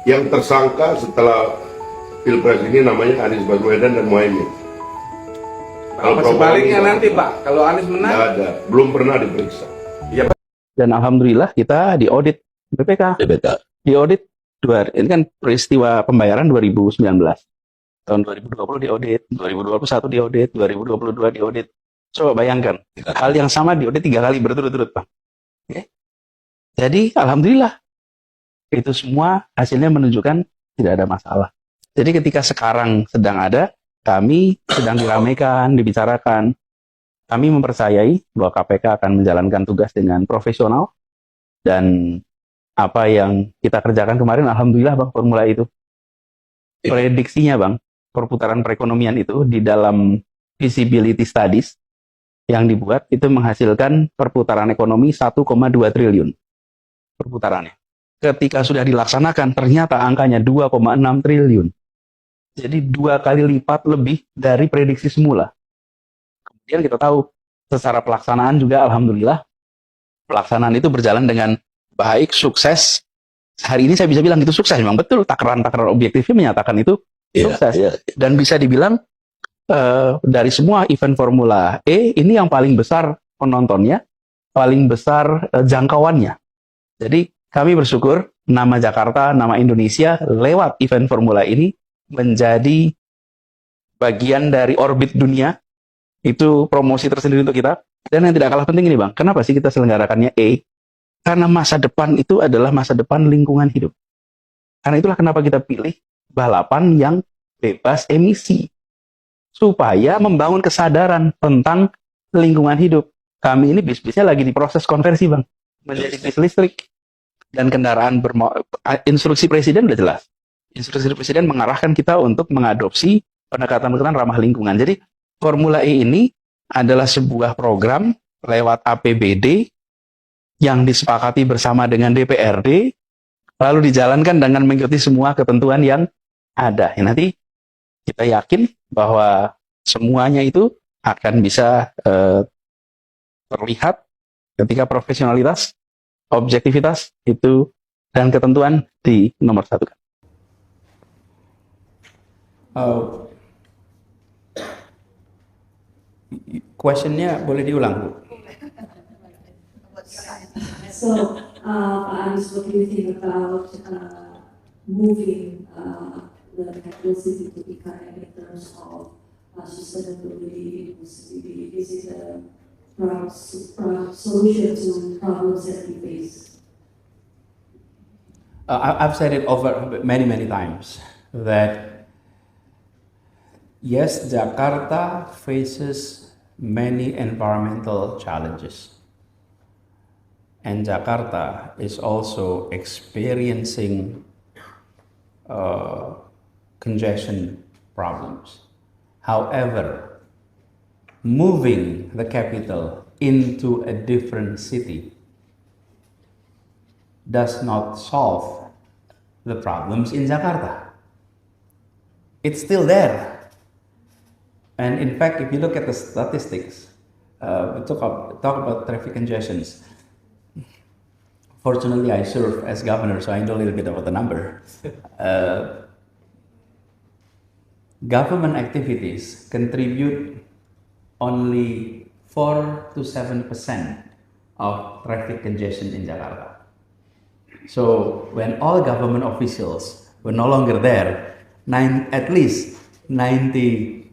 Yang tersangka setelah pilpres ini namanya Anies Baswedan dan Makin. Apa sebaliknya nanti Pak, kalau Anies menang? Nggak ada, belum pernah diperiksa. Ya, Dan alhamdulillah kita diaudit BPK. Diaudit ini kan peristiwa pembayaran 2019. Tahun 2020 diaudit, 2021 diaudit, 2022 diaudit. Coba bayangkan, hal yang sama diaudit 3 kali berturut-turut, Pak. Oke. Jadi alhamdulillah itu semua hasilnya menunjukkan tidak ada masalah. Jadi ketika sekarang sedang ada, kami sedang diramaikan, dibicarakan. Kami mempercayai bahwa KPK akan menjalankan tugas dengan profesional, dan apa yang kita kerjakan kemarin, alhamdulillah Bang, formula itu. Prediksinya Bang, perputaran perekonomian itu di dalam feasibility studies yang dibuat itu menghasilkan perputaran ekonomi 1,2 triliun perputarannya. Ketika sudah dilaksanakan, ternyata angkanya 2,6 triliun. Jadi 2 kali lipat lebih dari prediksi semula. Kemudian kita tahu secara pelaksanaan juga alhamdulillah pelaksanaan itu berjalan dengan baik, sukses. Hari ini saya bisa bilang itu sukses, memang betul takaran-takaran objektifnya menyatakan itu sukses. Dan bisa dibilang dari semua event Formula E ini yang paling besar penontonnya, paling besar jangkauannya. Jadi kami bersyukur nama Jakarta, nama Indonesia lewat event Formula ini menjadi bagian dari orbit dunia. Itu promosi tersendiri untuk kita. Dan yang tidak kalah penting ini Bang, kenapa sih kita selenggarakannya E? Karena masa depan itu adalah masa depan lingkungan hidup. Karena itulah kenapa kita pilih balapan yang bebas emisi. Supaya membangun kesadaran tentang lingkungan hidup. Kami ini bis-bisnya lagi diproses konversi Bang, menjadi bis listrik. Dan kendaraan instruksi Presiden udah jelas. Instruksi Presiden mengarahkan kita untuk mengadopsi pendekatan-pendekatan ramah lingkungan. Jadi Formula E ini adalah sebuah program lewat APBD yang disepakati bersama dengan DPRD, lalu dijalankan dengan mengikuti semua ketentuan yang ada. Ya, nanti kita yakin bahwa semuanya itu akan bisa terlihat ketika profesionalitas, objektivitas itu dan ketentuan di nomor 1. Questionnya boleh diulang Bu? So, Anies, what do you think about moving the capital city to Ikn in terms of sustainability, inclusivity? Is it a solution to problems that we face? I've said it over many times that yes, Jakarta faces many environmental challenges. And Jakarta is also experiencing congestion problems. However, moving the capital into a different city does not solve the problems in Jakarta. It's still there. And in fact, if you look at the statistics, we talk about traffic congestions. Fortunately, I serve as governor, so I know a little bit about the number. Government activities contribute only 4 to 7% of traffic congestion in Jakarta. So when all government officials were no longer there, at least 93%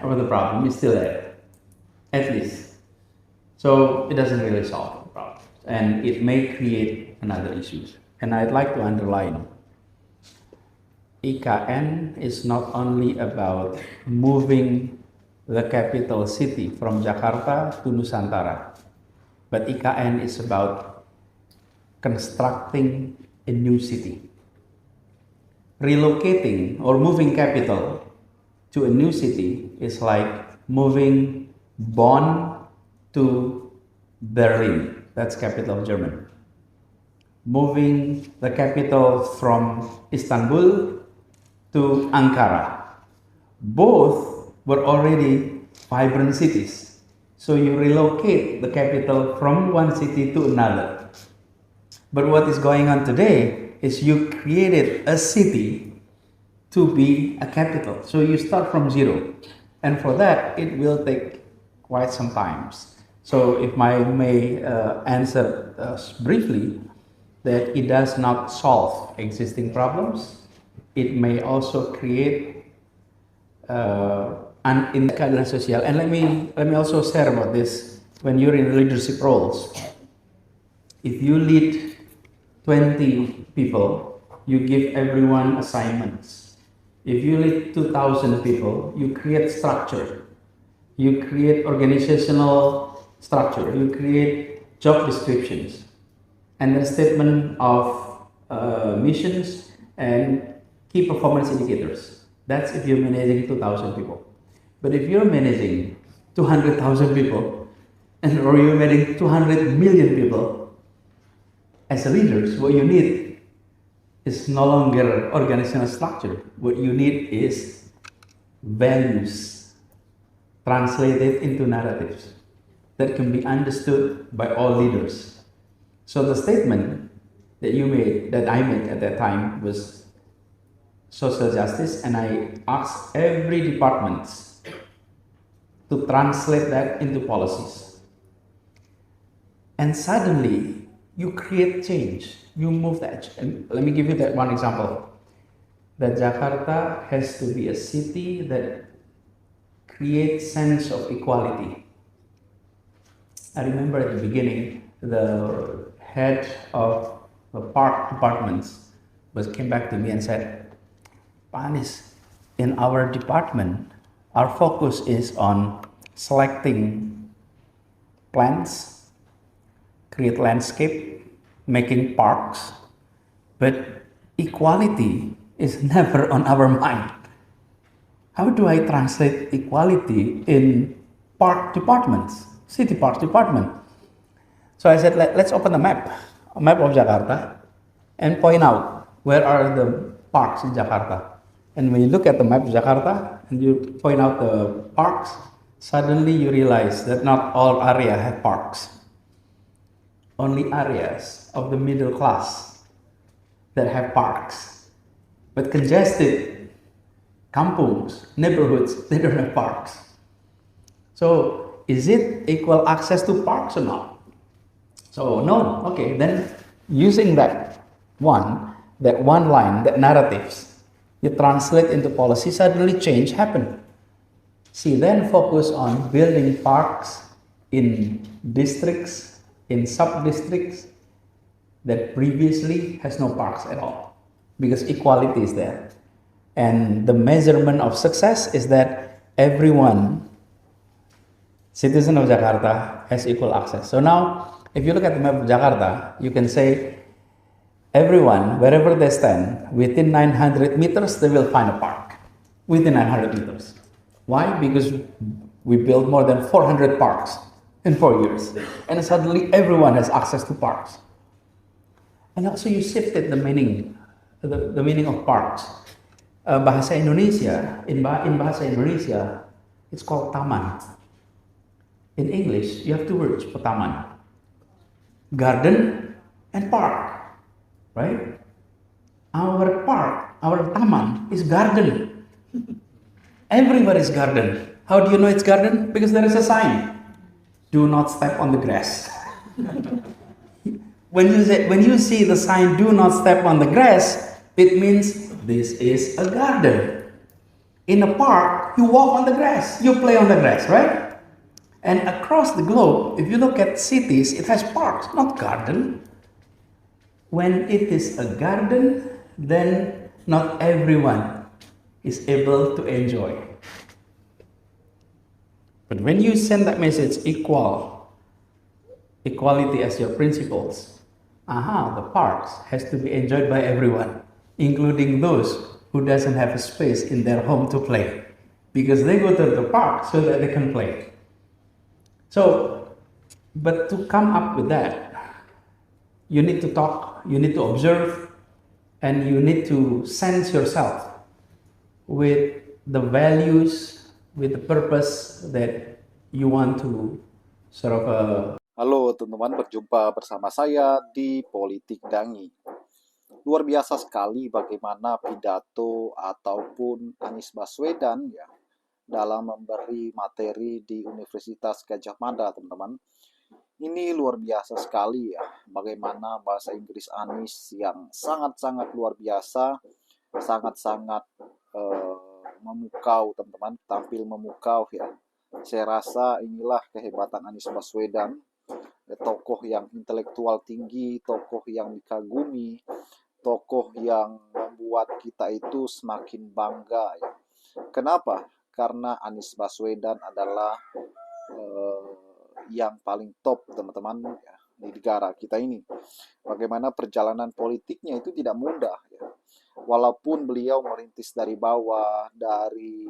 of the problem is still there, at least. So it doesn't really solve the problem, and it may create another issues. And I'd like to underline, IKN is not only about moving the capital city from Jakarta to Nusantara, but IKN is about constructing a new city. Relocating or moving capital to a new city is like moving Bonn to Berlin. That's capital of Germany. Moving the capital from Istanbul to Ankara. Both were already vibrant cities. So you relocate the capital from one city to another. But what is going on today is you created a city to be a capital. So you start from zero. And for that, it will take quite some time. So if I may answer briefly, that it does not solve existing problems. It may also create an keadilan sosial. And let me also share about this. When you're in leadership roles, if you lead 20 people, you give everyone assignments. If you lead 2,000 people, you create structure. You create organizational structure. You create job descriptions. And then statement of missions and key performance indicators. That's if you're managing 2,000 people. But if you're managing 200,000 people, or you're managing 200 million people, as a leaders, what you need is no longer organizational structure. What you need is values translated into narratives that can be understood by all leaders. So the statement that I made at that time was social justice, and I asked every department to translate that into policies. And suddenly, you create change. You move that. And let me give you that one example. That Jakarta has to be a city that creates sense of equality. I remember at the beginning, the head of the park departments came back to me and said, Panis, in our department, our focus is on selecting plants, create landscape, making parks, but equality is never on our mind. How do I translate equality in park departments, city park department? So I said, let's open a map of Jakarta, and point out where are the parks in Jakarta. And when you look at the map of Jakarta and you point out the parks, suddenly you realize that not all areas have parks. Only areas of the middle class that have parks. But congested kampungs, neighborhoods, they don't have parks. So is it equal access to parks or not? So no, okay, then using that one line, that narratives, you translate into policy, suddenly change happened. See, then focus on building parks in districts, in sub-districts that previously has no parks at all, because equality is there. And the measurement of success is that everyone, citizen of Jakarta, has equal access. So now, if you look at the map of Jakarta, you can say everyone, wherever they stand, within 900 meters, they will find a park. Within 900 meters. Why? Because we built more than 400 parks in 4 years. And suddenly everyone has access to parks. And also you shifted the meaning, the meaning of parks. Bahasa Indonesia, in Bahasa Indonesia, it's called taman. In English, you have two words for taman. Garden and park, right? Our park, our taman is garden. Everywhere is garden. How do you know it's garden? Because there is a sign. Do not step on the grass. When you see the sign, do not step on the grass, it means this is a garden. In a park, you walk on the grass, you play on the grass, right? And across the globe, if you look at cities, it has parks, not garden. When it is a garden, then not everyone is able to enjoy. But when you send that message, equality as your principles, the parks has to be enjoyed by everyone, including those who doesn't have a space in their home to play, because they go to the park so that they can play. So, but to come up with that, you need to talk, you need to observe, and you need to sense yourself with the values, with the purpose that you want to sort of Halo teman-teman, berjumpa bersama saya di Politik Dangi. luar biasa sekali bagaimana pidato ataupun Anies Baswedan ya dalam memberi materi di Universitas Gadjah Mada, teman-teman. Ini luar biasa sekali ya, bagaimana bahasa Inggris Anies yang sangat-sangat luar biasa, sangat-sangat memukau, teman-teman, tampil memukau ya. Saya rasa inilah kehebatan Anies Baswedan, tokoh yang intelektual tinggi, tokoh yang dikagumi, tokoh yang membuat kita itu semakin bangga ya. Kenapa? Karena Anies Baswedan adalah yang paling top, teman-teman ya, di negara kita ini. Bagaimana perjalanan politiknya itu tidak mudah ya. Walaupun beliau merintis dari bawah, dari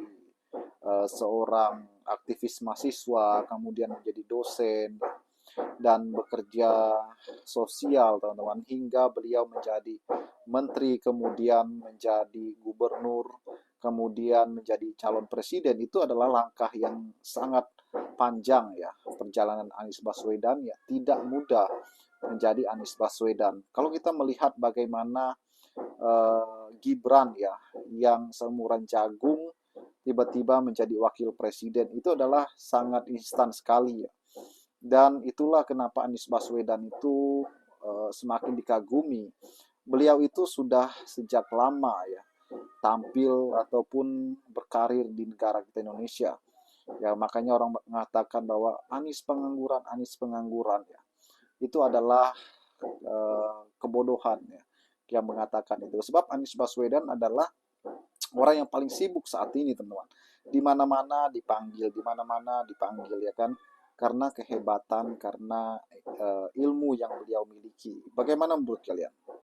seorang aktivis mahasiswa, kemudian menjadi dosen dan bekerja sosial, teman-teman, hingga beliau menjadi menteri, kemudian menjadi gubernur, kemudian menjadi calon presiden. Itu adalah langkah yang sangat panjang ya. Perjalanan Anies Baswedan ya tidak mudah menjadi Anies Baswedan. Kalau kita melihat bagaimana Gibran ya, yang seumuran jagung tiba-tiba menjadi wakil presiden, itu adalah sangat instan sekali ya. Dan itulah kenapa Anies Baswedan itu semakin dikagumi. Beliau itu sudah sejak lama ya tampil ataupun berkarir di negara kita Indonesia. Ya, makanya orang mengatakan bahwa Anies pengangguran ya. Itu adalah kebodohan ya yang mengatakan itu. Sebab Anies Baswedan adalah orang yang paling sibuk saat ini, teman-teman. Di mana-mana dipanggil, ya kan? Karena kehebatan, karena ilmu yang beliau miliki. Bagaimana menurut kalian?